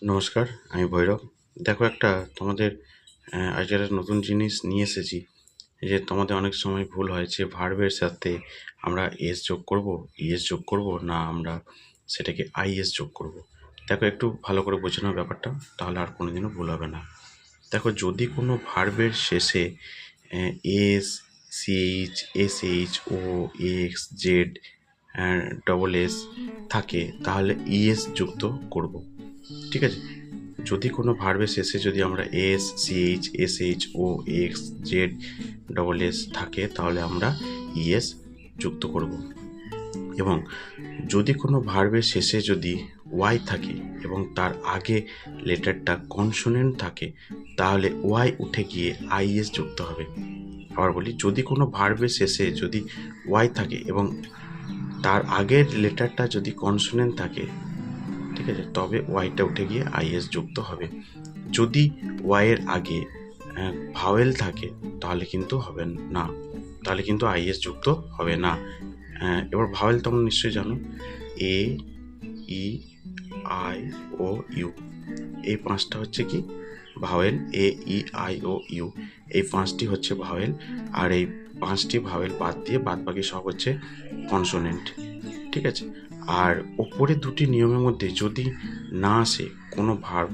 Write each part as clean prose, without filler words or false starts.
নমস্কার, আমি ভৈরব। দেখো একটা তোমাদের আজকে একটা নতুন জিনিস নিয়ে এসেছি। এই যে তোমাদের অনেক সময় ভুল হয় যে ভার্বের সাথে আমরা এস যোগ করব, ইএস যোগ করব, না আমরা সেটাকে আইএস যোগ করব। দেখো একটু ভালো করে বুঝে নাও ব্যাপারটা, তাহলে আর কোনোদিনও ভুল হবে না। দেখো যদি কোনো ভার্বের শেষে S, CH, SH, O, X, Z, double S থাকে তাহলে ইএস যুক্ত করব। ঠিক আছে? যদি কোনো ভার্বের শেষে যদি আমরা S, CH, SH, O, X, Z, double S থাকে তাহলে আমরা ইএস যুক্ত করব। এবং যদি কোনো ভার্বের শেষে যদি ওয়াই থাকে এবং তার আগে লেটারটা কনসোনেন্ট থাকে তাহলে ওয়াই উঠে গিয়ে আইএস যুক্ত হবে। আবার বলি, যদি কোনো ভার্বের শেষে যদি ওয়াই থাকে এবং তার আগের লেটারটা যদি কনসোনেন্ট থাকে, ঠিক আছে, তবে ওয়াইটা উঠে গিয়ে আইএস যুক্ত হবে। যদি ওয়াইয়ের আগে ভাওয়েল থাকে তাহলে কিন্তু হবে না, তাহলে কিন্তু আইএস যুক্ত হবে না। এবার ভাওয়েল তোমরা নিশ্চয়ই জানো, এ, ই, আই, ও, ইউ, এই পাঁচটা হচ্ছে কি vowel. A, E, I, O, U, এই পাঁচটি হচ্ছে ভাওয়েল। আর এই পাঁচটি ভাওয়েল বাদ দিয়ে বাদ বাকি সব হচ্ছে কনসোনেন্ট। ঠিক আছে? আর ওপরে দুটি নিয়মের মধ্যে যদি না আসে কোনো ভার্ব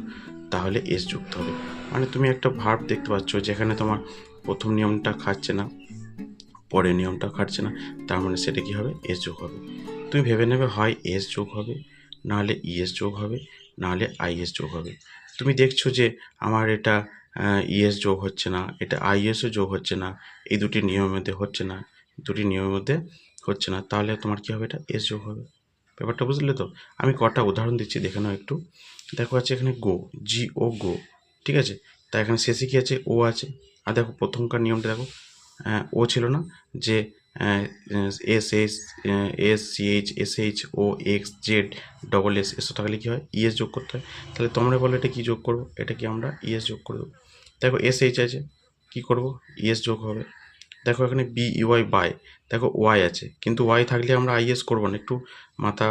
তাহলে এস যুক্ত হবে। মানে তুমি একটা ভার্ব দেখতে পাচ্ছ যেখানে তোমার প্রথম নিয়মটা খাচ্ছে না, পরের নিয়মটা খাটছে না, তার মানে সেটা কি হবে? এস যোগ হবে। তুমি ভেবে নেবে হয় এস যোগ হবে, নাহলে ইএস যোগ হবে, নাহলে আইএস যোগ হবে। তুমি দেখছো যে আমার এটা ইএস যোগ হচ্ছে না, এটা আইএসও যোগ হচ্ছে না, এই দুটি নিয়মের মধ্যে হচ্ছে না, দুটি নিয়মের মধ্যে হচ্ছে না, তাহলে তোমার কি হবে? এটা এস যোগ হবে। ব্যাপারটা বুঝলে তো? আমি কটা উদাহরণ দিচ্ছি, দেখে নাও একটু। দেখো আছে এখানে গো, জি ও গো, ঠিক আছে? তা এখানে শেষে কি আছে? ও আছে। আর দেখো প্রথমকার নিয়মটা দেখো, ও ছিল না, যে S S, S CH, SH, O, X, Z, double S, এসব থাকলে কী হয়? ইএস যোগ করতে হয়। তাহলে তোমরা বলো এটা কী যোগ করবো? এটা কি আমরা ইএস যোগ করে দেবো। দেখো এস এইচ আছে, কী করবো? ইএস যোগ হবে। দেখো এখানে বি ইউআই বাই, দেখো ওয়াই আছে, কিন্তু ওয়াই থাকলে আমরা আইএস করবো না, একটু মাথা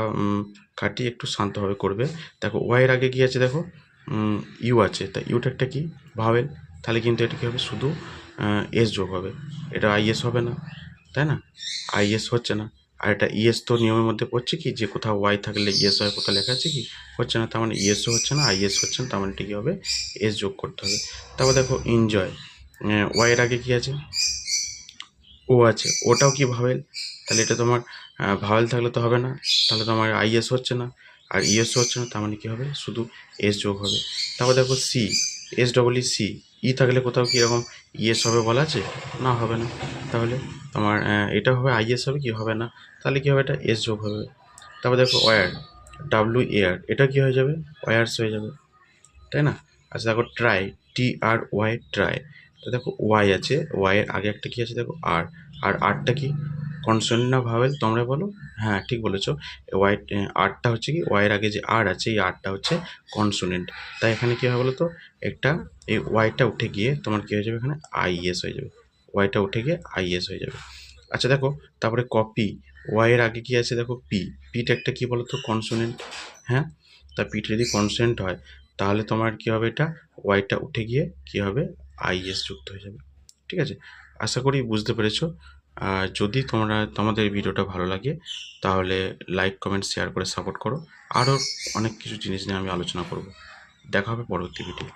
খাটিয়ে একটু শান্তভাবে করবে। দেখো ওয়াইয়ের আগে কী আছে? দেখো ইউ আছে, তা ইউটা একটা কি ভাওয়েল, তাহলে কিন্তু এটা কী হবে? শুধু এস যোগ হবে, এটা আইএস হবে না, তাই না? আইএস হচ্ছে না। আর এটা ইএস তো নিয়মের মধ্যে পড়ছে কি, যে কোথাও ওয়াই থাকলে ইএস হয়, কোথাও লেখা আছে কি হচ্ছে না, তার মানে ইএসও হচ্ছে না, আইএস হচ্ছে না, তার মানে এটা কী হবে? এস যোগ করতে হবে। তারপর দেখো এনজয়, ওয়াইয়ের আগে কী আছে? ও আছে, ওটাও কি ভাওয়েল, তাহলে এটা তোমার ভাওয়েল থাকলে তো হবে না, তাহলে তোমার আইএস হচ্ছে না আর ইএস হচ্ছে না, তার মানে কী হবে? শুধু এস যোগ হবে। তারপর দেখো C, S double E C, E থাকলে কোথাও কি এরকম ইএস হবে বলা আছে? না, হবে না। তাহলে তোমার এটা হবে আইএস হবে কি হবে না, তাহলে কী হবে? এটা এস যোগ হবে। তারপর দেখো ওয়্যার, ডাব্লিউ এয়ার, এটা কি হয়ে যাবে? ওয়্যার্স হয়ে যাবে, তাই না? আচ্ছা দেখো ট্রাই, টি আর ওয়াই, ট্রাই, তো দেখো ওয়াই আছে, ওয়াইয়ের আগে একটা কি আছে? দেখো আর, আর আরটা কি কনসোনেন্ট না ভাওয়েল? তোমরা বলো। হ্যাঁ ঠিক বলেছো, ওয়াই, আরটা হচ্ছে কি, ওয়াইয়ের আগে যে আর আছে এই আরটা হচ্ছে কনসোনেন্ট। তাই এখানে কী হবে বলো তো, একটা এই ওয়াইটা উঠে গিয়ে তোমার কী হয়ে যাবে? এখানে আইএস হয়ে যাবে, ওয়াইটা উঠে গিয়ে আইএস হয়ে যাবে। আচ্ছা দেখো তারপরে কপি, ওয়াইয়ের আগে কি আছে? দেখো পি, পিটা একটা কী বলো তো? কনসোনেন্ট। হ্যাঁ, তা পিটা যদি কনসোনেন্ট হয় তাহলে তোমার কী হবে? এটা ওয়াইটা উঠে গিয়ে কী হবে? আইএস যুক্ত হয়ে যাবে। ঠিক আছে? আশা করি বুঝতে পেরেছো। যদি তোমাদের ভিডিওটা ভালো লাগে তাহলে লাইক, কমেন্ট, শেয়ার করে সাপোর্ট করো। আরও অনেক কিছু জিনিস নিয়ে আমি আলোচনা করব। দেখা হবে পরবর্তী ভিডিও।